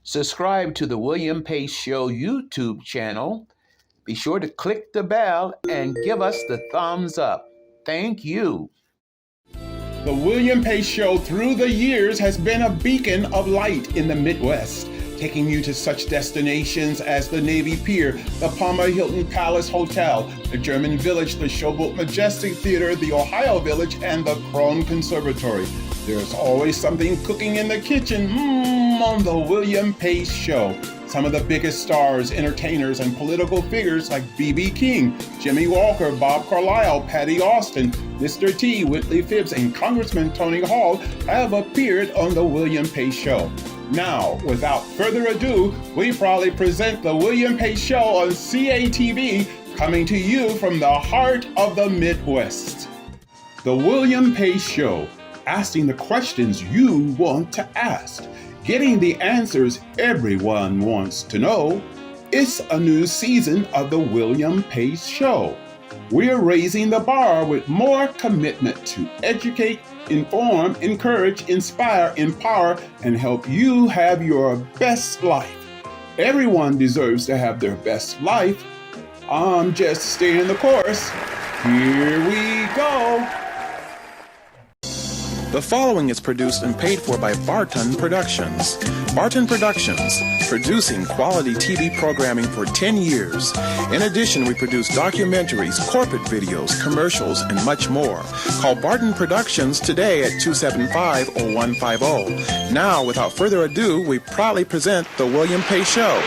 Subscribe to the William Pace Show YouTube channel. Be sure to click the bell and give us the thumbs up. Thank you. The William Pace Show through the years has been a beacon of light in the Midwest, taking you to such destinations as the Navy Pier, the Palmer Hilton Palace Hotel, the German Village, the Showboat Majestic Theatre, the Ohio Village, and the Krohn Conservatory. There's always something cooking in the kitchen on the William Pace Show. Some of the biggest stars, entertainers, and political figures like B.B. King, Jimmy Walker, Bob Carlisle, Patti Austin, Mr. T, Whitley Phibbs, and Congressman Tony Hall have appeared on the William Pace Show. Now, without further ado, we proudly present the William Pace Show on CATV, coming to you from the heart of the Midwest. The William Pace Show, asking the questions you want to ask, getting the answers everyone wants to know. It's a new season of the William Pace Show. We're raising the bar with more commitment to educate, inform, encourage, inspire, empower, and help you have your best life. Everyone deserves to have their best life. I'm just staying the course. Here we go. The following is produced and paid for by Barton Productions. Barton Productions, producing quality TV programming for 10 years. In addition, we produce documentaries, corporate videos, commercials, and much more. Call Barton Productions today at 275-0150. Now, without further ado, we proudly present The William Pace Show.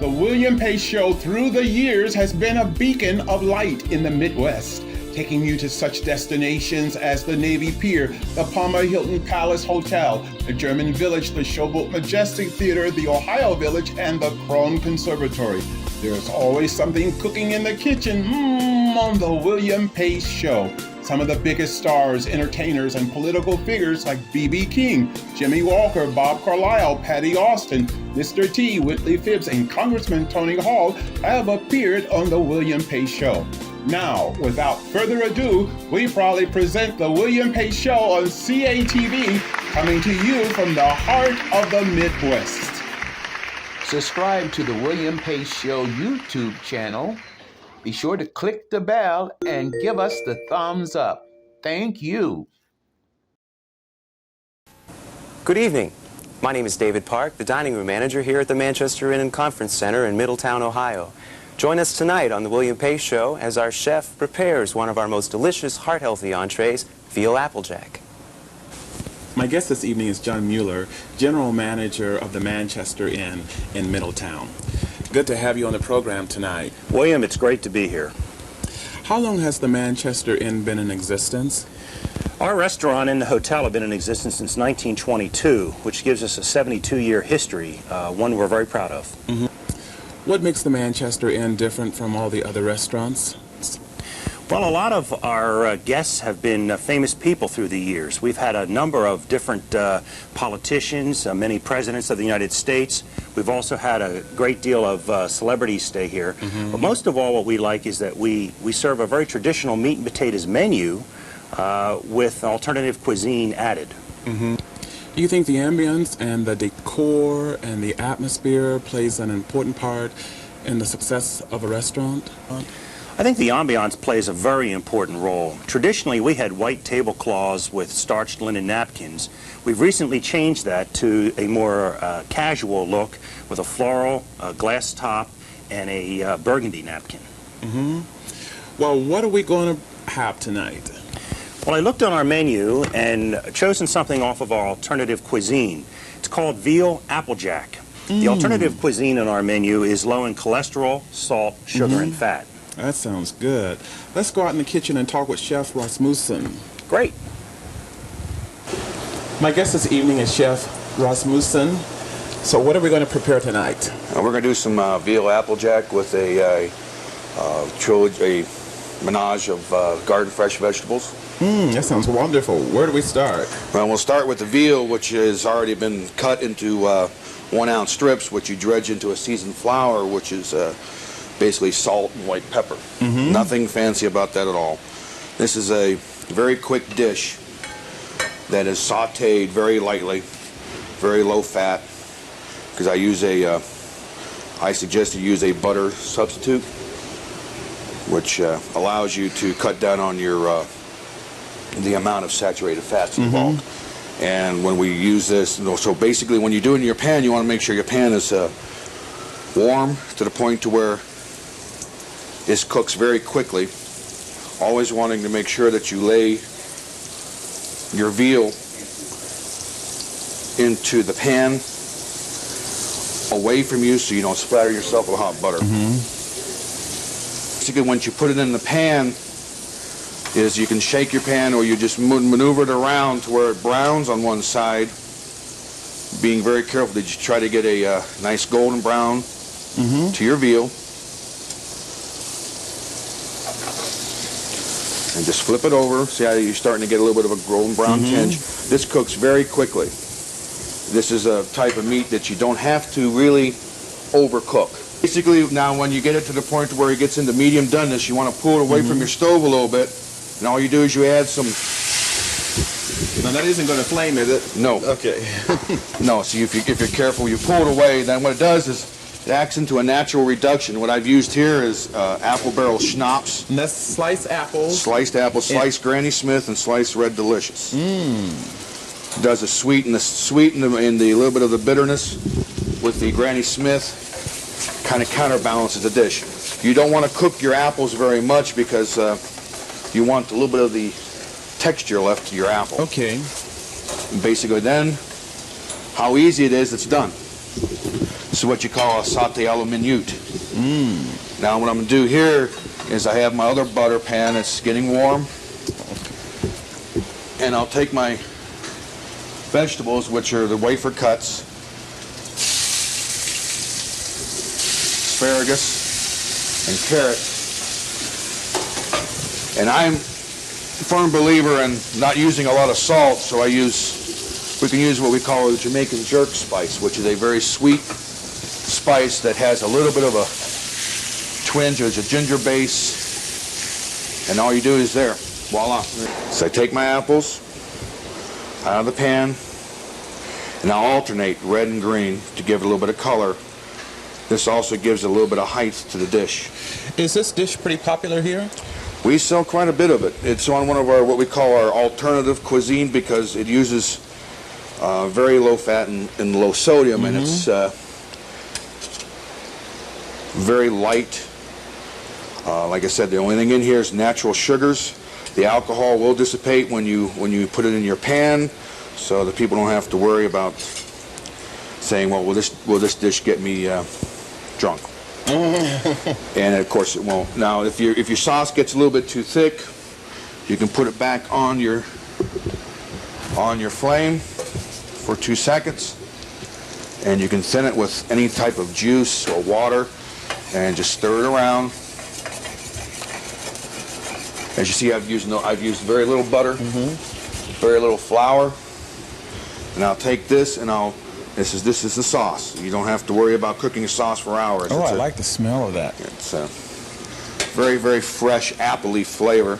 The William Pace Show through the years has been a beacon of light in the Midwest, taking you to such destinations as the Navy Pier, the Palmer Hilton Palace Hotel, the German Village, the Showboat Majestic Theatre, the Ohio Village, and the Krohn Conservatory. There's always something cooking in the kitchen on the William Pace Show. Some of the biggest stars, entertainers, and political figures like B.B. King, Jimmy Walker, Bob Carlisle, Patti Austin, Mr. T, Whitley Phibbs, and Congressman Tony Hall have appeared on the William Pace Show. Now, without further ado, we proudly present the William Pace Show on CATV, coming to you from the heart of the Midwest. Subscribe to the William Pace Show YouTube channel. Be sure to click the bell and give us the thumbs up. Thank you. Good evening. My name is David Park, the dining room manager here at the Manchester Inn and Conference Center in Middletown, Ohio. Join us tonight on the William Pace Show as our chef prepares one of our most delicious, heart-healthy entrees, veal applejack. My guest this evening is John Mueller, General Manager of the Manchester Inn in Middletown. Good to have you on the program tonight. William, it's great to be here. How long has the Manchester Inn been in existence? Our restaurant and the hotel have been in existence since 1922, which gives us a 72-year history, one we're very proud of. Mm-hmm. What makes the Manchester Inn different from all the other restaurants? Well, a lot of our guests have been famous people through the years. We've had a number of different politicians, many presidents of the United States. We've also had a great deal of celebrities stay here. Mm-hmm. But most of all, what we like is that we serve a very traditional meat and potatoes menu with alternative cuisine added. Mm-hmm. Do you think the ambience and the decor and the atmosphere plays an important part in the success of a restaurant? I think the ambiance plays a very important role. Traditionally, we had white tablecloths with starched linen napkins. We've recently changed that to a more casual look with a floral, glass top, and a burgundy napkin. Mm-hmm. Well, what are we going to have tonight? Well, I looked on our menu and chosen something off of our alternative cuisine. It's called veal applejack. The alternative cuisine on our menu is low in cholesterol, salt, sugar, and fat. That sounds good. Let's go out in the kitchen and talk with Chef Rasmussen. Great. My guest this evening is Chef Rasmussen. So what are we going to prepare tonight? We're going to do some veal applejack with a menage of garden fresh vegetables. That sounds wonderful. Where do we start? Well, we'll start with the veal, which has already been cut into 1-ounce strips, which you dredge into a seasoned flour, which is basically salt and white pepper. Nothing fancy about that at all. This is a very quick dish that is sauteed very lightly, very low fat, because I suggest you use a butter substitute, which allows you to cut down on your the amount of saturated fats involved. And when we use this, so basically when you do it in your pan, you want to make sure your pan is warm to the point to where it cooks very quickly. Always wanting to make sure that you lay your veal into the pan away from you so you don't splatter yourself with hot butter. Basically, once you put it in the pan, is you can shake your pan or you just maneuver it around to where it browns on one side, being very careful that you try to get a nice golden brown to your veal. And just flip it over. See how you're starting to get a little bit of a golden brown tinge? This cooks very quickly. This is a type of meat that you don't have to really overcook. Basically, now when you get it to the point where it gets into medium doneness, you want to pull it away from your stove a little bit. And all you do is you add some... Now that isn't going to flame, is it? No. Okay. No, see, if you're careful, you pull it away, then what it does is it acts into a natural reduction. What I've used here is apple barrel schnapps. And that's sliced apples? Sliced apples, sliced Granny Smith, and sliced Red Delicious. It does a sweeten the little bit of the bitterness with the Granny Smith, kind of counterbalances the dish. You don't want to cook your apples very much because you want a little bit of the texture left to your apple. Okay. And basically then, how easy it is, it's done. This is what you call a sauté à la minute. Now what I'm going to do here is I have my other butter pan that's getting warm. And I'll take my vegetables, which are the wafer cuts, asparagus, and carrots. And I'm a firm believer in not using a lot of salt, so we can use what we call a Jamaican jerk spice, which is a very sweet spice that has a little bit of a twinge. There's a ginger base, and all you do is there, voila. So I take my apples out of the pan, and I'll alternate red and green to give it a little bit of color. This also gives a little bit of height to the dish. Is this dish pretty popular here? We sell quite a bit of it. It's on one of our, what we call our alternative cuisine, because it uses very low fat and low sodium, and it's very light. Like I said, the only thing in here is natural sugars. The alcohol will dissipate when you put it in your pan, so that people don't have to worry about saying, well, will this dish get me drunk? And of course it won't. Now, if your sauce gets a little bit too thick, you can put it back on your flame for 2 seconds, and you can thin it with any type of juice or water, and just stir it around. As you see, I've used very little butter, very little flour, and I'll take this and this is the sauce. You don't have to worry about cooking a sauce for hours. Oh, I like the smell of that. It's a very, very fresh appley flavor.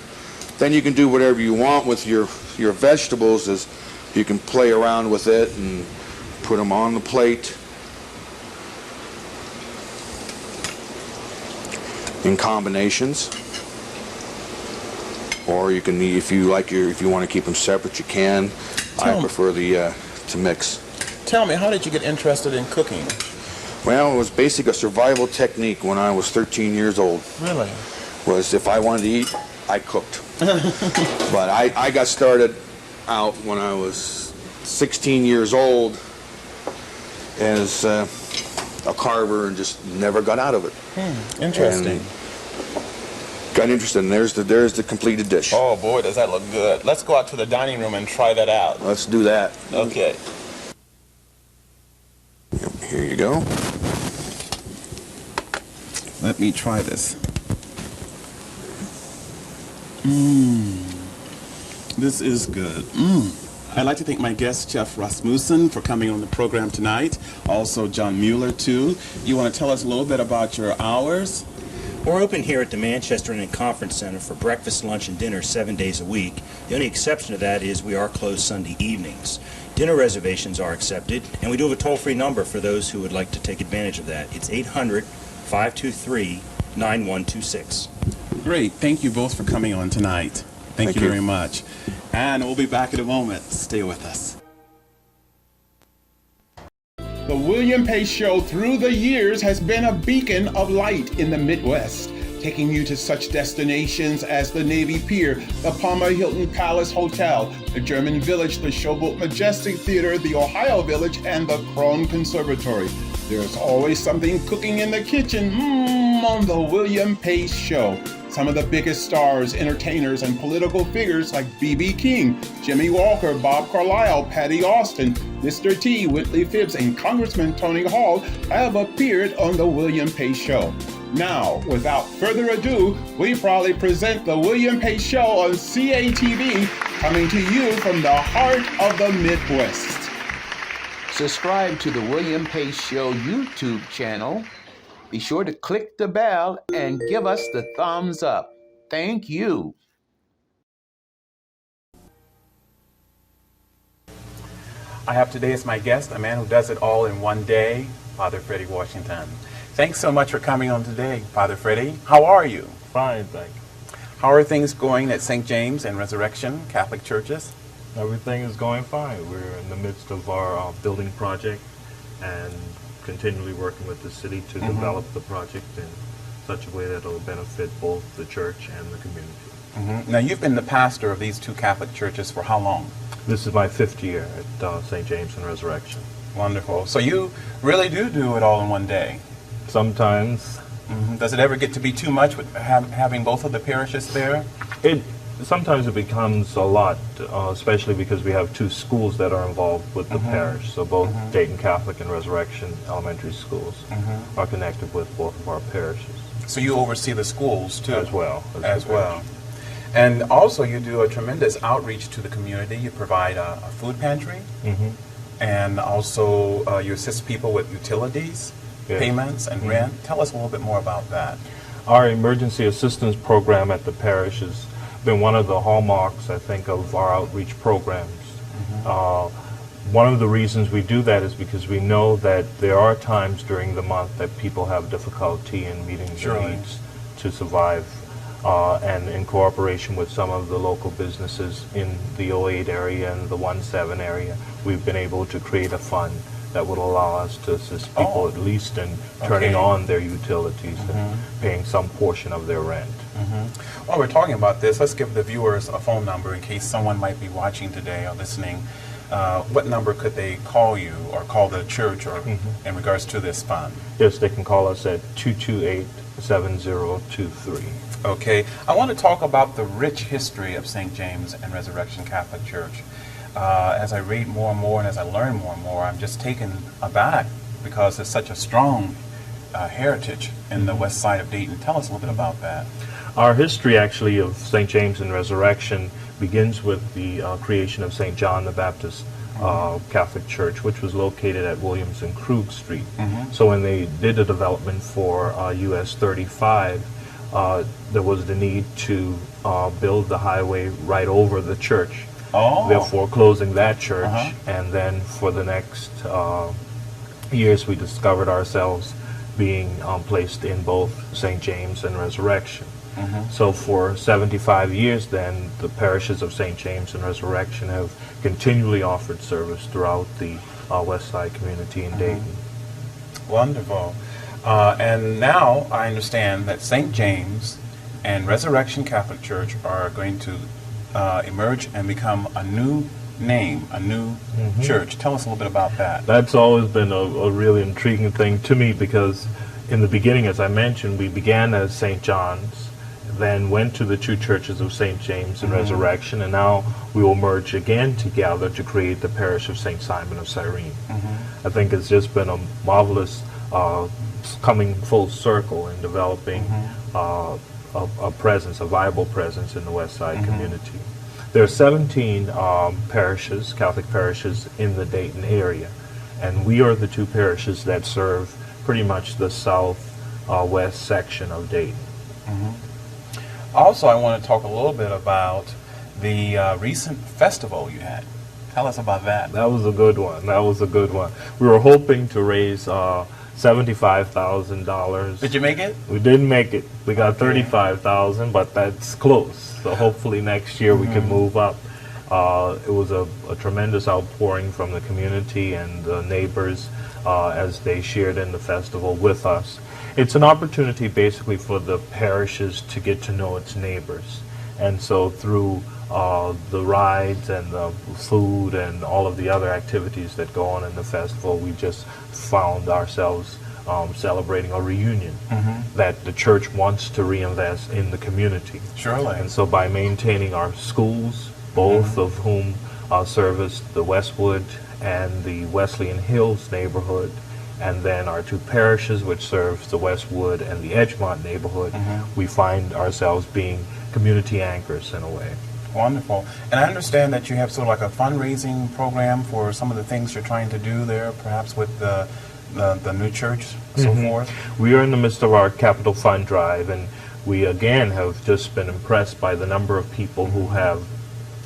Then you can do whatever you want with your vegetables. Is you can play around with it and put them on the plate in combinations. Or you can, if you want to keep them separate, you can. I prefer to mix. Tell me, how did you get interested in cooking? Well, it was basically a survival technique when I was 13 years old. Really? Was if I wanted to eat, I cooked. But I got started out when I was 16 years old as a carver and just never got out of it. Interesting. And got interested, and there's the completed dish. Oh boy, does that look good. Let's go out to the dining room and try that out. Let's do that. Okay. Here you go. Let me try this. This is good. I'd like to thank my guest, Chef Rasmussen, for coming on the program tonight. Also, John Mueller, too. You want to tell us a little bit about your hours? We're open here at the Manchester Inn and Conference Center for breakfast, lunch, and dinner 7 days a week. The only exception to that is we are closed Sunday evenings. Dinner reservations are accepted, and we do have a toll-free number for those who would like to take advantage of that. It's 800-523-9126. Great. Thank you both for coming on tonight. Thank you very much. And we'll be back in a moment. Stay with us. The William Pace Show through the years has been a beacon of light in the Midwest, taking you to such destinations as the Navy Pier, the Palmer Hilton Palace Hotel, the German Village, the Showboat Majestic Theatre, the Ohio Village, and the Krohn Conservatory. There's always something cooking in the kitchen on the William Pace Show. Some of the biggest stars, entertainers, and political figures like B.B. King, Jimmy Walker, Bob Carlisle, Patti Austin, Mr. T, Whitley Phibbs, and Congressman Tony Hall have appeared on the William Pace Show. Now, without further ado, we proudly present the William Pace Show on CATV, coming to you from the heart of the Midwest. Subscribe to the William Pace Show YouTube channel. Be sure to click the bell and give us the thumbs up. Thank you. I have today as my guest a man who does it all in one day, Father Freddie Washington. Thanks so much for coming on today, Father Freddie. How are you? Fine, thank you. How are things going at St. James and Resurrection Catholic Churches? Everything is going fine. We're in the midst of our building project and continually working with the city to develop the project in such a way that it will benefit both the church and the community. Now, you've been the pastor of these two Catholic churches for how long? This is my 5th year at St. James and Resurrection. Wonderful. So you really do it all in one day? Sometimes. Does it ever get to be too much with having both of the parishes there? Sometimes it becomes a lot, especially because we have 2 schools that are involved with the parish. So both Dayton Catholic and Resurrection Elementary Schools are connected with both of our parishes. So you oversee the schools too? As well. As well. And also you do a tremendous outreach to the community. You provide a food pantry, and also you assist people with utilities, payments, and rent. Tell us a little bit more about that. Our emergency assistance program at the parish has been one of the hallmarks, I think, of our outreach programs. One of the reasons we do that is because we know that there are times during the month that people have difficulty in meeting their needs to survive. And in cooperation with some of the local businesses in the 08 area and the 17 area, we've been able to create a fund that would allow us to assist people at least in turning on their utilities and paying some portion of their rent. While we're talking about this, let's give the viewers a phone number in case someone might be watching today or listening. What number could they call you or call the church or in regards to this fund? Yes, they can call us at 228-7023. Okay. I want to talk about the rich history of St. James and Resurrection Catholic Church. As I read more and more and as I learn more and more, I'm just taken aback because there's such a strong heritage in the west side of Dayton. Tell us a little bit about that. Our history, actually, of St. James and Resurrection begins with the creation of St. John the Baptist Catholic Church, which was located at Williams and Krug Street. So when they did the development for US 35, there was the need to build the highway right over the church, therefore closing that church. And then for the next years, we discovered ourselves being placed in both St. James and Resurrection. So for 75 years then, the parishes of St. James and Resurrection have continually offered service throughout the West Side community in Dayton. Wonderful. And now I understand that St. James and Resurrection Catholic Church are going to emerge and become a new name, a new church. Tell us a little bit about that. That's always been a really intriguing thing to me because in the beginning, as I mentioned, we began as St. John's. then went to the two churches of St. James and Resurrection, and now we will merge again together to create the parish of St. Simon of Cyrene. I think it's just been a marvelous coming full circle in developing a presence, a viable presence in the West Side community. There are 17 parishes, Catholic parishes, in the Dayton area, and we are the two parishes that serve pretty much the southwest section of Dayton. Also, I want to talk a little bit about the recent festival you had. Tell us about that. That was a good one. That was a good one. We were hoping to raise $75,000. Did you make it? We didn't make it. We got $35,000, but that's close. So hopefully next year we can move up. It was a tremendous outpouring from the community and the neighbors as they shared in the festival with us. It's an opportunity basically for the parishes to get to know its neighbors. And so through the rides and the food and all of the other activities that go on in the festival, we just found ourselves celebrating a reunion that the church wants to reinvest in the community. Surely. And so by maintaining our schools, both of whom service the Westwood and the Wesleyan Hills neighborhood, and then our two parishes, which serves the Westwood and the Edgemont neighborhood, we find ourselves being community anchors in a way. Wonderful. And I understand that you have sort of like a fundraising program for some of the things you're trying to do there, perhaps with the new church, so forth. We are in the midst of our capital fund drive, and we again have just been impressed by the number of people who have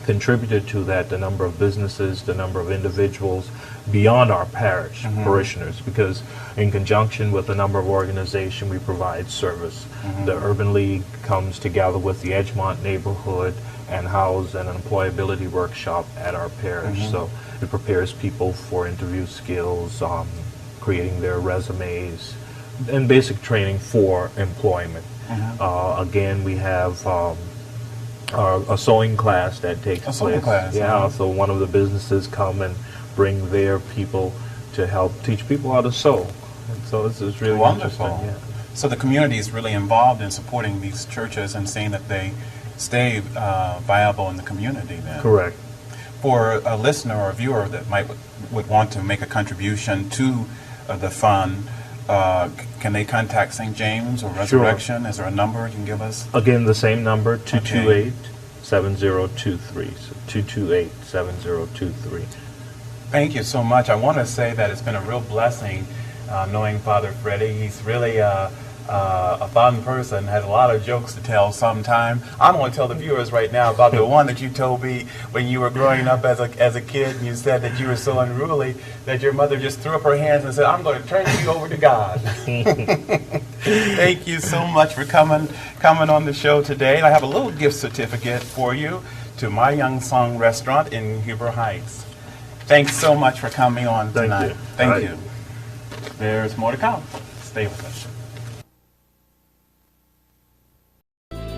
contributed to that, the number of businesses, the number of individuals beyond our parish parishioners, because in conjunction with a number of organizations we provide service. The Urban League comes together with the Edgemont neighborhood and house an employability workshop at our parish. So it prepares people for interview skills, creating their resumes, and basic training for employment. Again, we have a sewing class that takes place. Sewing class. So one of the businesses come and bring their people to help teach people how to sew. And so this is really wonderful. interesting. So the community is really involved in supporting these churches and seeing that they stay viable in the community then. Correct. For a listener or a viewer that would want to make a contribution to the fund, can they contact St. James or Resurrection? Is there a number you can give us? Again, the same number, 228-7023. So 228-7023. Thank you so much. I want to say that it's been a real blessing knowing Father Freddie. He's really a fun person, has a lot of jokes to tell sometime. I'm going to tell the viewers right now about the one that you told me when you were growing up as a kid, and you said that you were so unruly that your mother just threw up her hands and said, "I'm going to turn you over to God." Thank you so much for coming on the show today. And I have a little gift certificate for you to My Young Song Restaurant in Huber Heights. Thanks so much for coming on tonight. Thank you. There's more to come. Stay with us.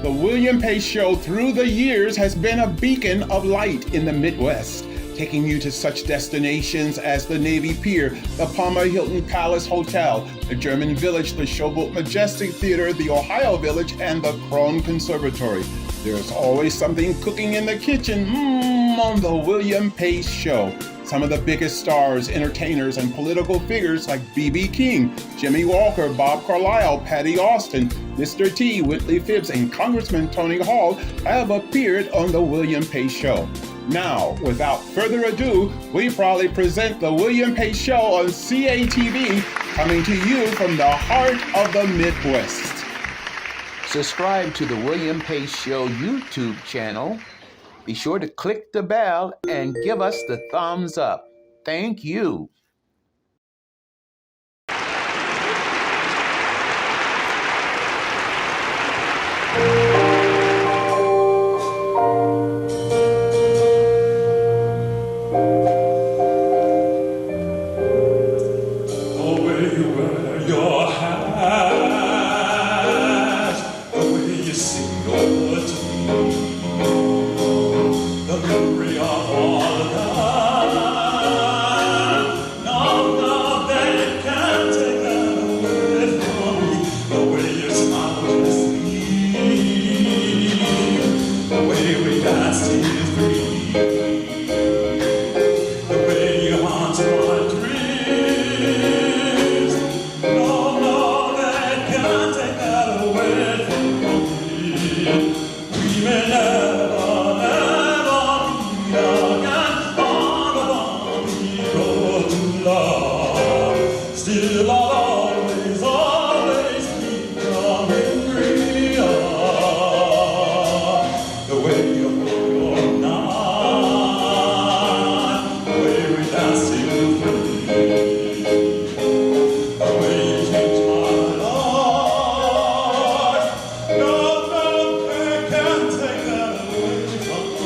The William Pace Show through the years has been a beacon of light in the Midwest, taking you to such destinations as the Navy Pier, the Palmer Hilton Palace Hotel, the German Village, the Showboat Majestic Theatre, the Ohio Village, and the Krohn Conservatory. There's always something cooking in the kitchen on the William Pace Show. Some of the biggest stars, entertainers, and political figures like B.B. King, Jimmy Walker, Bob Carlisle, Patti Austin, Mr. T, Whitley Phibbs, and Congressman Tony Hall have appeared on the William Pace Show. Now, without further ado, we proudly present the William Pace Show on CATV, coming to you from the heart of the Midwest. Subscribe to the William Pace Show YouTube channel. Be sure to click the bell and give us the thumbs up. Thank you. Still I'll always, always keep coming real. The way you hold your knife, the way we dance till three, the way you change my life. No man can take that away from me.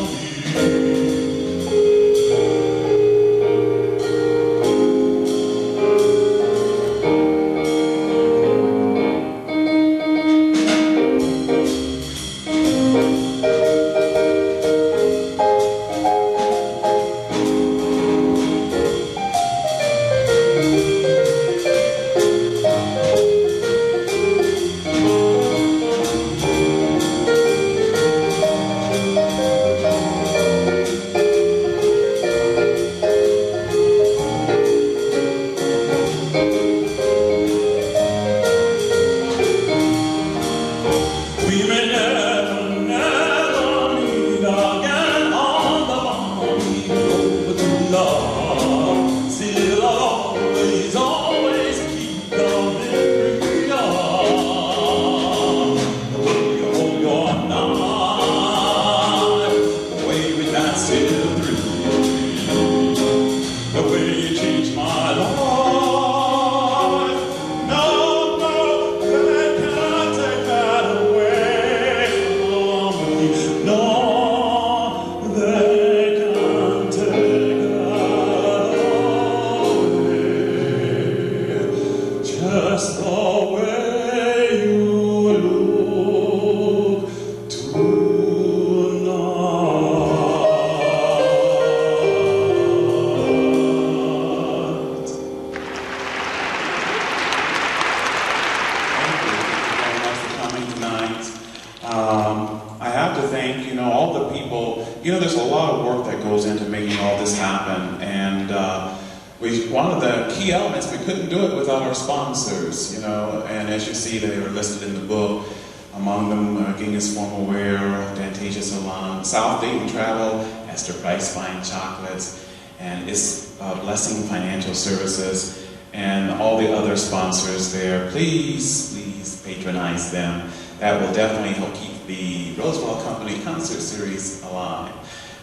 We may never, never meet again on the bonny road to love. Still I'll always, always keep coming real. The way you hold your knife, the way we dance till three, the way you change my life. No, no, they cannot take that away from me. No, they can't take that away. Just the way you look tonight. Thank you very much for coming tonight. I have to thank, all the people. There's a lot of work that goes into making all this happen, and one of the key elements, we couldn't do it without our sponsors, and as you see, they are listed in the book. Among them, Ginghis Formal Wear, Dantasia Salon, South Dayton Travel, Esther Price Fine Chocolates, and It's Blessing Financial Services, and all the other sponsors there. Please, please patronize them. That will definitely help keep the Roosevelt Company concert series alive.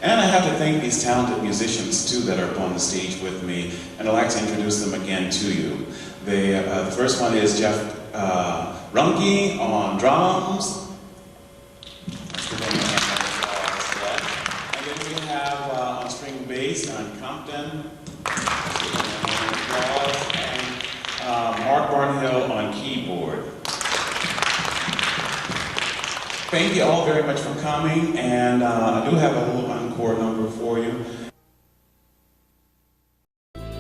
And I have to thank these talented musicians too that are up on the stage with me, and I'd like to introduce them again to you. The first one is Jeff Runke on drums. And then we have on string bass on Compton, and Mark Barnhill on keyboard. Thank you all very much for coming, and I do have a little encore number for you.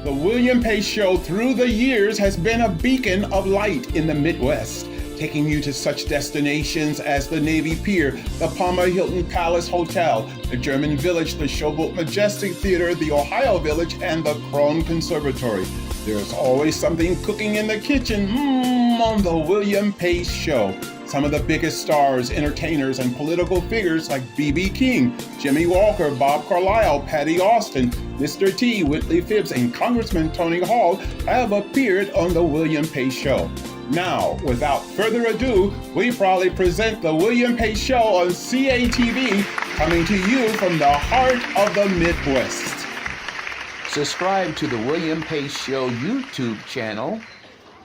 The William Pace Show through the years has been a beacon of light in the Midwest, taking you to such destinations as the Navy Pier, the Palmer Hilton Palace Hotel, the German Village, the Showboat Majestic Theatre, the Ohio Village, and the Krohn Conservatory. There's always something cooking in the kitchen on the William Pace Show. Some of the biggest stars, entertainers, and political figures like B.B. King, Jimmy Walker, Bob Carlisle, Patti Austin, Mr. T, Whitley Phibbs, and Congressman Tony Hall have appeared on the William Pace Show. Now, without further ado, we proudly present the William Pace Show on CATV, coming to you from the heart of the Midwest. Subscribe to the William Pace Show YouTube channel.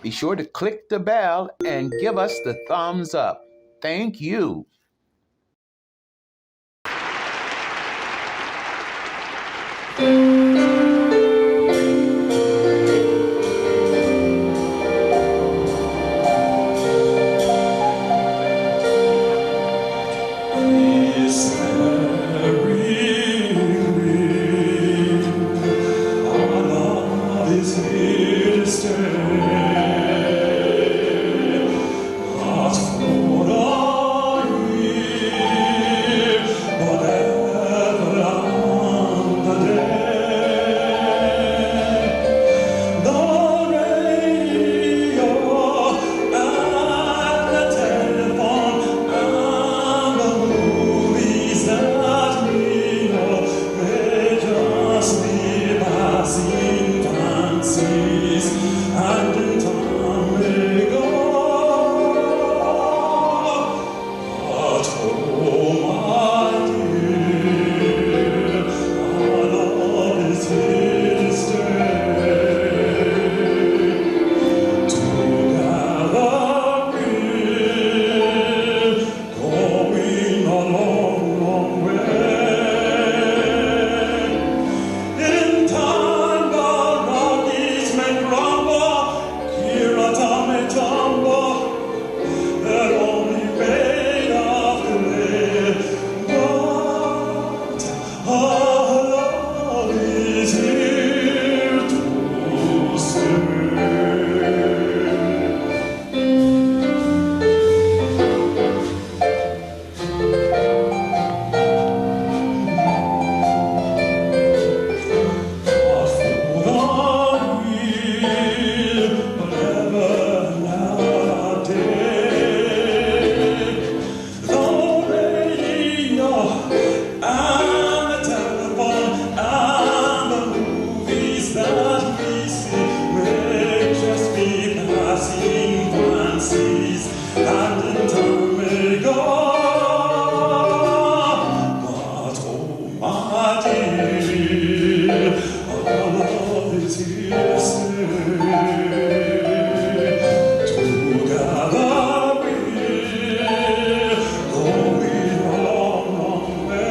Be sure to click the bell and give us the thumbs up. Thank you. What St. Francis and in time may go. But oh my dear, our love is here stay. Together we're going a long, long way.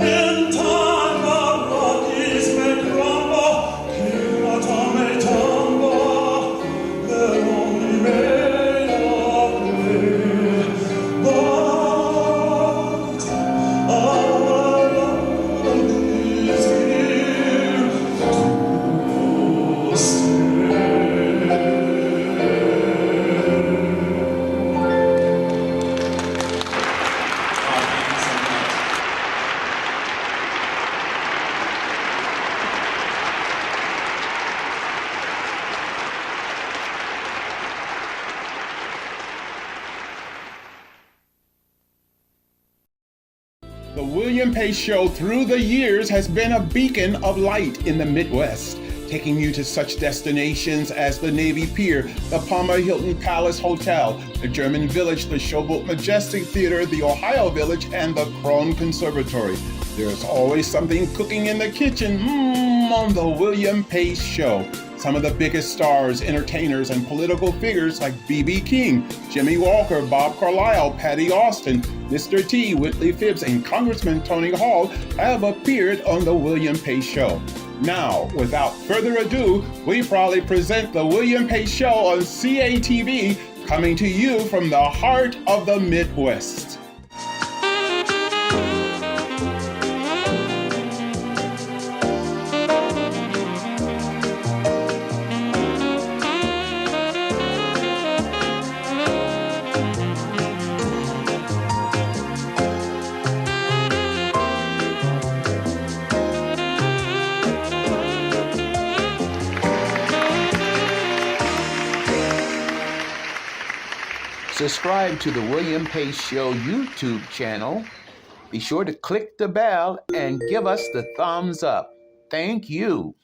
In time the Rockies may crumble, Kyoto may tumble, they're only made of clay. But our love is here to stay. The William Pace Show through the years has been a beacon of light in the Midwest, taking you to such destinations as the Navy Pier, the Palmer Hilton Palace Hotel, the German Village, the Showboat Majestic Theatre, the Ohio Village, and the Krohn Conservatory. There's always something cooking in the kitchen on the William Pace Show. Some of the biggest stars, entertainers, and political figures like B.B. King, Jimmy Walker, Bob Carlisle, Patti Austin, Mr. T, Whitley Phibbs, and Congressman Tony Hall have appeared on the William Pace Show. Now, without further ado, we proudly present the William Pace Show on CATV, coming to you from the heart of the Midwest. Subscribe to the William Pace Show YouTube channel. Be sure to click the bell and give us the thumbs up. Thank you.